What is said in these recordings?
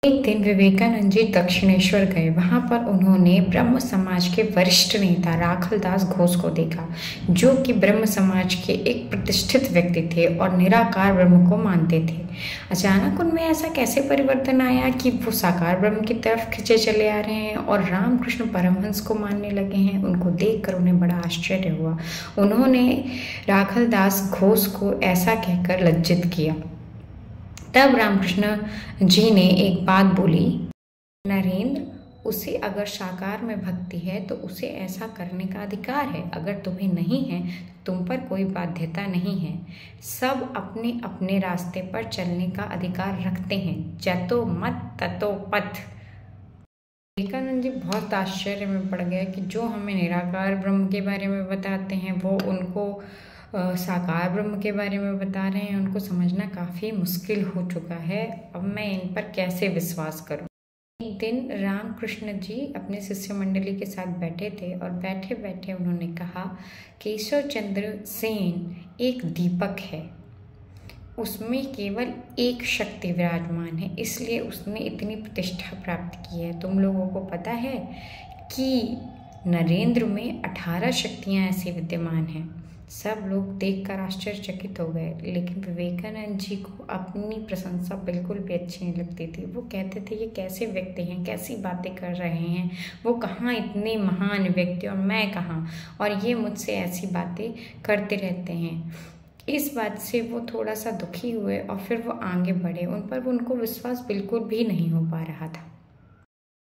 एक दिन विवेकानंद जी दक्षिणेश्वर गए। वहां पर उन्होंने ब्रह्म समाज के वरिष्ठ नेता राखलदास घोष को देखा, जो कि ब्रह्म समाज के एक प्रतिष्ठित व्यक्ति थे और निराकार ब्रह्म को मानते थे। अचानक उनमें ऐसा कैसे परिवर्तन आया कि वो साकार ब्रह्म की तरफ खिंचे चले आ रहे हैं और रामकृष्ण परमहंस को मानने लगे हैं। उनको देखकर उन्हें बड़ा आश्चर्य हुआ। उन्होंने राखलदास घोष को ऐसा कहकर लज्जित किया। तब रामकृष्ण जी ने एक बात बोली, नरेंद्र, उसे अगर साकार में भक्ति है तो उसे ऐसा करने का अधिकार है। अगर तुम्हें नहीं है तो तुम पर कोई बाध्यता नहीं है। सब अपने अपने रास्ते पर चलने का अधिकार रखते हैं। जतो मत ततो पथ। विवेकानंद जी बहुत आश्चर्य में पड़ गए कि जो हमें निराकार ब्रह्म के बारे में बताते हैं वो उनको साकार ब्रह्म के बारे में बता रहे हैं। उनको समझना काफ़ी मुश्किल हो चुका है। अब मैं इन पर कैसे विश्वास करूं। एक दिन रामकृष्ण जी अपने शिष्य मंडली के साथ बैठे थे और बैठे बैठे उन्होंने कहा, केशव चंद्र सेन एक दीपक है, उसमें केवल एक शक्ति विराजमान है, इसलिए उसने इतनी प्रतिष्ठा प्राप्त की है। तुम लोगों को पता है कि नरेंद्र में 18 शक्तियां ऐसी विद्यमान हैं। सब लोग देखकर आश्चर्यचकित हो गए, लेकिन विवेकानंद जी को अपनी प्रशंसा बिल्कुल भी अच्छी नहीं लगती थी। वो कहते थे, ये कैसे व्यक्ति हैं, कैसी बातें कर रहे हैं, वो कहाँ इतने महान व्यक्ति और मैं कहाँ, और ये मुझसे ऐसी बातें करते रहते हैं। इस बात से वो थोड़ा सा दुखी हुए और फिर वो आगे बढ़े। उन पर उनको विश्वास बिल्कुल भी नहीं हो पा रहा था।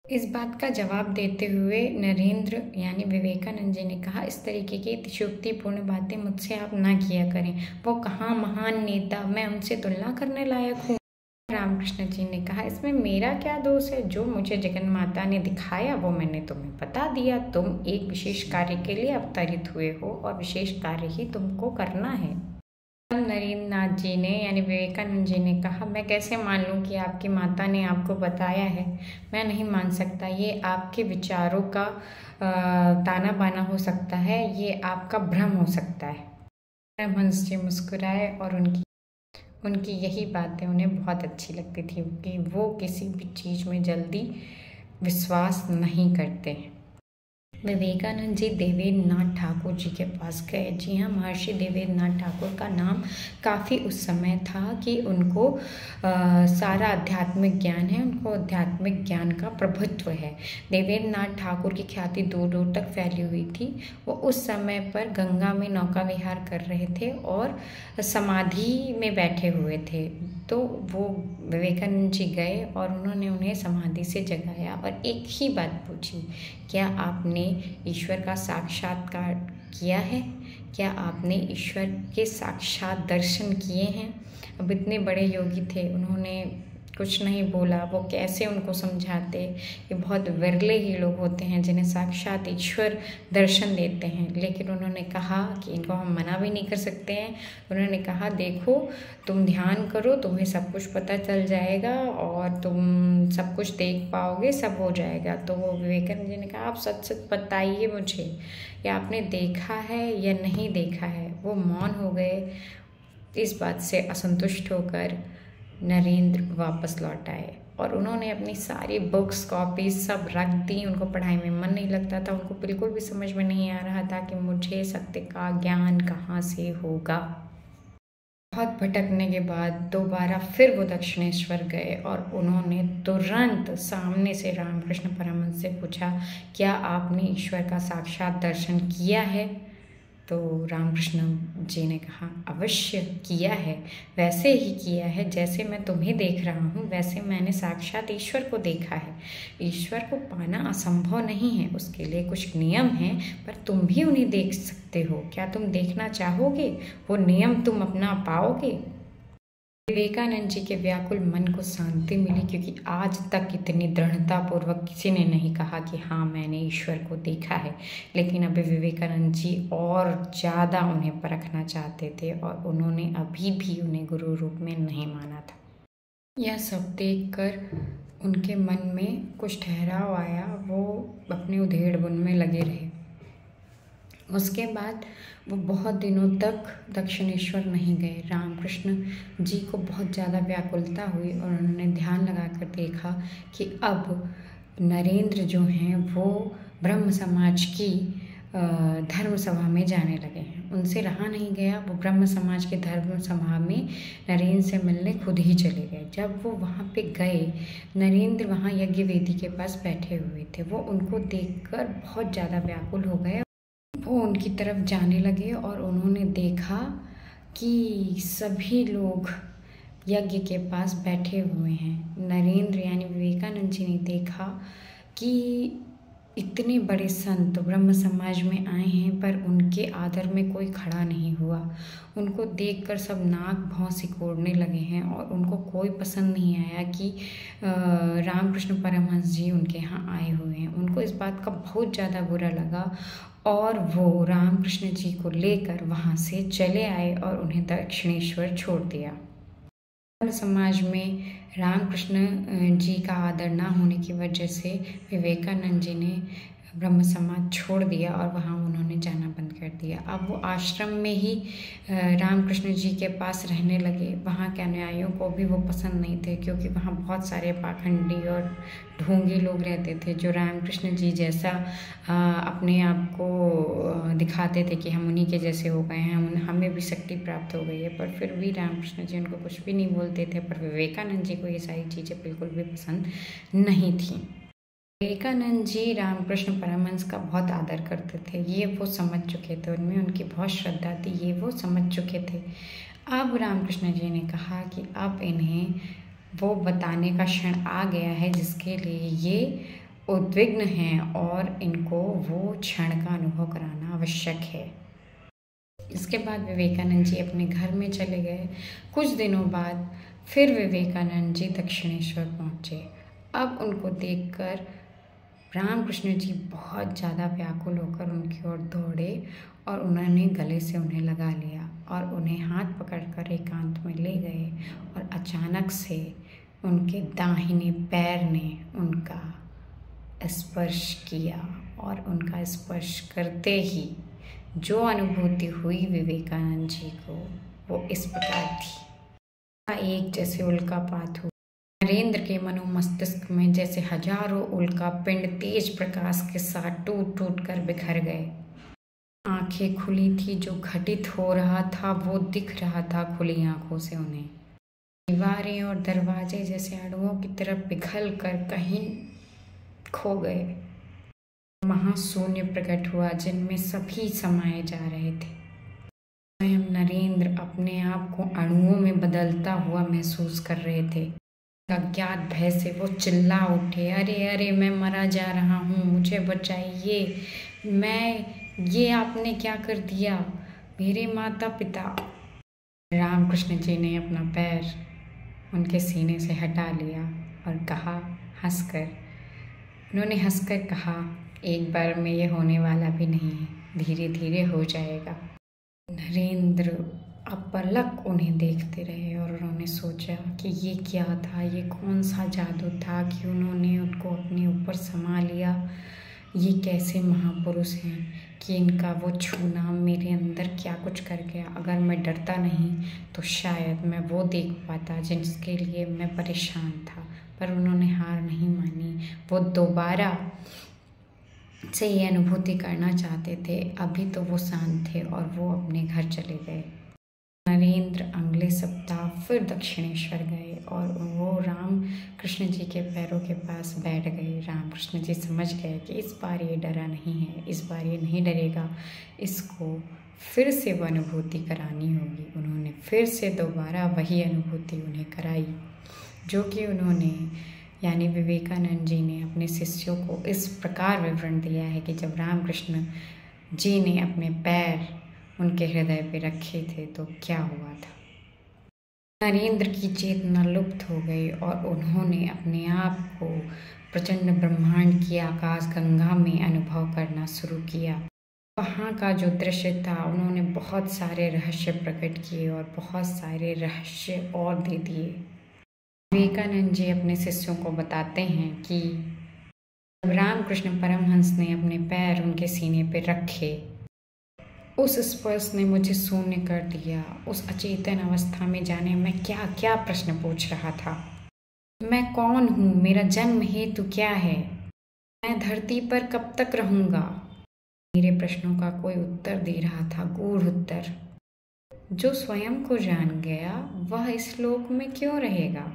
इस बात का जवाब देते हुए नरेंद्र यानी विवेकानंद जी ने कहा, इस तरीके की अतिशयोक्तिपूर्ण बातें मुझसे आप ना किया करें। वो कहाँ महान नेता, मैं उनसे तुलना करने लायक हूँ। रामकृष्ण जी ने कहा, इसमें मेरा क्या दोष है। जो मुझे जगन माता ने दिखाया वो मैंने तुम्हें बता दिया। तुम एक विशेष कार्य के लिए अवतरित हुए हो और विशेष कार्य ही तुमको करना है। नरेंद्र नाथ जी ने यानी विवेकानंद जी ने कहा, मैं कैसे मान लूँ कि आपकी माता ने आपको बताया है। मैं नहीं मान सकता। ये आपके विचारों का ताना बाना हो सकता है, ये आपका भ्रम हो सकता है। परमहंस जी मुस्कुराए और उनकी यही बातें उन्हें बहुत अच्छी लगती थी कि वो किसी भी चीज़ में जल्दी विश्वास नहीं करते। विवेकानंद जी देवेंद्रनाथ ठाकुर जी के पास गए। जी हाँ, महर्षि देवेंद्रनाथ ठाकुर का नाम काफ़ी उस समय था कि उनको सारा आध्यात्मिक ज्ञान है, उनको आध्यात्मिक ज्ञान का प्रभुत्व है। देवेंद्रनाथ ठाकुर की ख्याति दूर दूर तक फैली हुई थी। वो उस समय पर गंगा में नौका विहार कर रहे थे और समाधि में बैठे हुए थे। तो वो विवेकानंद जी गए और उन्होंने उन्हें समाधि से जगाया और एक ही बात पूछी, क्या आपने ईश्वर का साक्षात्कार किया है? क्या आपने ईश्वर के साक्षात दर्शन किए हैं? अब इतने बड़े योगी थे, उन्होंने कुछ नहीं बोला। वो कैसे उनको समझाते। ये बहुत विरले ही लोग होते हैं जिन्हें साक्षात ईश्वर दर्शन देते हैं। लेकिन उन्होंने कहा कि इनको हम मना भी नहीं कर सकते हैं। उन्होंने कहा, देखो तुम ध्यान करो, तुम्हें सब कुछ पता चल जाएगा और तुम सब कुछ देख पाओगे, सब हो जाएगा। तो वो विवेकानंद जी ने कहा, आप सच सच बताइए मुझे, या आपने देखा है या नहीं देखा है। वो मौन हो गए। इस बात से असंतुष्ट होकर नरेंद्र वापस लौट आए और उन्होंने अपनी सारी बुक्स कॉपीज सब रख दी। उनको पढ़ाई में मन नहीं लगता था। उनको बिल्कुल भी समझ में नहीं आ रहा था कि मुझे सत्य का ज्ञान कहाँ से होगा। बहुत भटकने के बाद दोबारा फिर वो दक्षिणेश्वर गए और उन्होंने तुरंत सामने से रामकृष्ण परमहंस से पूछा, क्या आपने ईश्वर का साक्षात दर्शन किया है? तो रामकृष्ण जी ने कहा, अवश्य किया है, वैसे ही किया है जैसे मैं तुम्हें देख रहा हूँ, वैसे मैंने साक्षात ईश्वर को देखा है। ईश्वर को पाना असंभव नहीं है, उसके लिए कुछ नियम हैं, पर तुम भी उन्हें देख सकते हो। क्या तुम देखना चाहोगे? वो नियम तुम अपना पाओगे? विवेकानंद जी के व्याकुल मन को शांति मिली, क्योंकि आज तक इतनी दृढ़तापूर्वक किसी ने नहीं कहा कि हाँ मैंने ईश्वर को देखा है। लेकिन अभी विवेकानंद जी और ज़्यादा उन्हें परखना चाहते थे और उन्होंने अभी भी उन्हें गुरु रूप में नहीं माना था। यह सब देखकर उनके मन में कुछ ठहराव आया। वो अपने उधेड़ बुन में लगे रहे। उसके बाद वो बहुत दिनों तक दक्षिणेश्वर नहीं गए। रामकृष्ण जी को बहुत ज़्यादा व्याकुलता हुई और उन्होंने ध्यान लगाकर देखा कि अब नरेंद्र जो हैं वो ब्रह्म समाज की धर्म सभा में जाने लगे हैं। उनसे रहा नहीं गया, वो ब्रह्म समाज के धर्म सभा में नरेंद्र से मिलने खुद ही चले गए। जब वो वहाँ पे गए, नरेंद्र वहाँ यज्ञ वेदी के पास बैठे हुए थे। वो उनको देखकर बहुत ज़्यादा व्याकुल हो गए। वो उनकी तरफ जाने लगे और उन्होंने देखा कि सभी लोग यज्ञ के पास बैठे हुए हैं। नरेंद्र यानी विवेकानंद जी ने देखा कि इतने बड़े संत ब्रह्म समाज में आए हैं पर उनके आदर में कोई खड़ा नहीं हुआ। उनको देखकर सब नाक भौं सिकोड़ने लगे हैं और उनको कोई पसंद नहीं आया कि रामकृष्ण परमहंस जी उनके यहाँ आए हुए हैं। उनको इस बात का बहुत ज़्यादा बुरा लगा और वो रामकृष्ण जी को लेकर वहाँ से चले आए और उन्हें दक्षिणेश्वर छोड़ दिया। समाज में रामकृष्ण जी का आदर ना होने की वजह से विवेकानंद जी ने ब्रह्म समाज छोड़ दिया और वहाँ उन्होंने जाना बंद कर दिया। अब वो आश्रम में ही रामकृष्ण जी के पास रहने लगे। वहाँ के अनुयायियों को भी वो पसंद नहीं थे क्योंकि वहाँ बहुत सारे पाखंडी और ढोंगी लोग रहते थे जो रामकृष्ण जी जैसा अपने आप को दिखाते थे कि हम उन्हीं के जैसे हो गए हैं, हमें भी शक्ति प्राप्त हो गई है। पर फिर भी रामकृष्ण जी उनको कुछ भी नहीं बोलते थे। पर विवेकानंद जी को ये सारी चीज़ें बिल्कुल भी पसंद नहीं थी। विवेकानंद जी रामकृष्ण परमहंस का बहुत आदर करते थे। ये वो समझ चुके थे, उनमें उनकी बहुत श्रद्धा थी, ये वो समझ चुके थे। अब रामकृष्ण जी ने कहा कि अब इन्हें वो बताने का क्षण आ गया है जिसके लिए ये उद्विग्न हैं और इनको वो क्षण का अनुभव कराना आवश्यक है। इसके बाद विवेकानंद जी अपने घर में चले गए। कुछ दिनों बाद फिर विवेकानंद जी दक्षिणेश्वर पहुँचे। अब उनको देखकर रामकृष्ण जी बहुत ज़्यादा व्याकुल होकर उनकी ओर दौड़े और उन्होंने गले से उन्हें लगा लिया और उन्हें हाथ पकड़कर एकांत में ले गए और अचानक से उनके दाहिने पैर ने उनका स्पर्श किया और उनका स्पर्श करते ही जो अनुभूति हुई विवेकानंद जी को वो इस प्रकार थी। एक जैसे उल्कापात हुआ। नरेंद्र के मनोमस्तिष्क में जैसे हजारों उल्का पिंड तेज प्रकाश के साथ टूट टूट कर बिखर गए। आंखें खुली थी, जो घटित हो रहा था वो दिख रहा था खुली आंखों से उन्हें। दीवारें और दरवाजे जैसे अणुओं की तरफ पिघल कर कहीं खो गए। महाशून्य प्रकट हुआ जिनमें सभी समाये जा रहे थे। स्वयं नरेंद्र अपने आप को अणुओं में बदलता हुआ महसूस कर रहे थे। अज्ञात भय से वो चिल्ला उठे, अरे अरे मैं मरा जा रहा हूँ, मुझे बचाइए, ये आपने क्या कर दिया, मेरे माता पिता। रामकृष्ण जी ने अपना पैर उनके सीने से हटा लिया और कहा हंसकर, उन्होंने हंसकर कहा, एक बार में ये होने वाला भी नहीं है, धीरे धीरे हो जाएगा। नरेंद्र अपलक उन्हें देखते रहे और उन्होंने सोचा कि ये क्या था, ये कौन सा जादू था कि उन्होंने उनको अपने ऊपर समा लिया। ये कैसे महापुरुष हैं कि इनका वो छूना मेरे अंदर क्या कुछ कर गया। अगर मैं डरता नहीं तो शायद मैं वो देख पाता जिसके लिए मैं परेशान था। पर उन्होंने हार नहीं मानी, वो दोबारा से ये अनुभूति करना चाहते थे। अभी तो वो शांत थे और वो अपने घर चले गए। नरेंद्र अगले सप्ताह फिर दक्षिणेश्वर गए और वो राम कृष्ण जी के पैरों के पास बैठ गए। रामकृष्ण जी समझ गए कि इस बार ये डरा नहीं है, इस बार ये नहीं डरेगा, इसको फिर से वो अनुभूति करानी होगी। उन्होंने फिर से दोबारा वही अनुभूति उन्हें कराई जो कि उन्होंने यानी विवेकानंद जी ने अपने शिष्यों को इस प्रकार विवरण दिया है कि जब रामकृष्ण जी ने अपने पैर उनके हृदय पे रखे थे तो क्या हुआ था। नरेंद्र की चेतना लुप्त हो गई और उन्होंने अपने आप को प्रचंड ब्रह्मांड की आकाश गंगा में अनुभव करना शुरू किया। वहाँ का जो दृश्य था, उन्होंने बहुत सारे रहस्य प्रकट किए और बहुत सारे रहस्य और दे दिए। विवेकानंद जी अपने शिष्यों को बताते हैं कि जब रामकृष्ण परमहंस ने अपने पैर उनके सीने पर रखे उस स्पर्श ने मुझे शून्य कर दिया। उस अचेतन अवस्था में जाने मैं क्या क्या प्रश्न पूछ रहा था। मैं कौन हूँ? मेरा जन्म हेतु क्या है? मैं धरती पर कब तक रहूँगा? मेरे प्रश्नों का कोई उत्तर दे रहा था, गूढ़ उत्तर। जो स्वयं को जान गया वह इस लोक में क्यों रहेगा?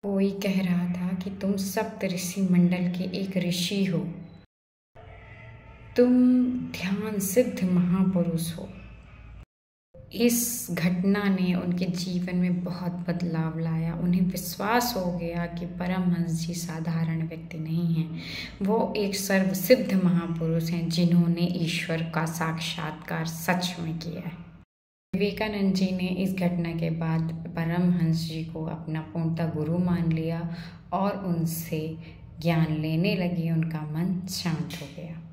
कोई कह रहा था कि तुम सप्त ऋषि मंडल के एक ऋषि हो, तुम ध्यान सिद्ध महापुरुष हो। इस घटना ने उनके जीवन में बहुत बदलाव लाया। उन्हें विश्वास हो गया कि परमहंस जी साधारण व्यक्ति नहीं हैं, वो एक सर्वसिद्ध महापुरुष हैं जिन्होंने ईश्वर का साक्षात्कार सच में किया है। विवेकानंद जी ने इस घटना के बाद परमहंस जी को अपना पूर्णतः गुरु मान लिया और उनसे ज्ञान लेने लगे। उनका मन शांत हो गया।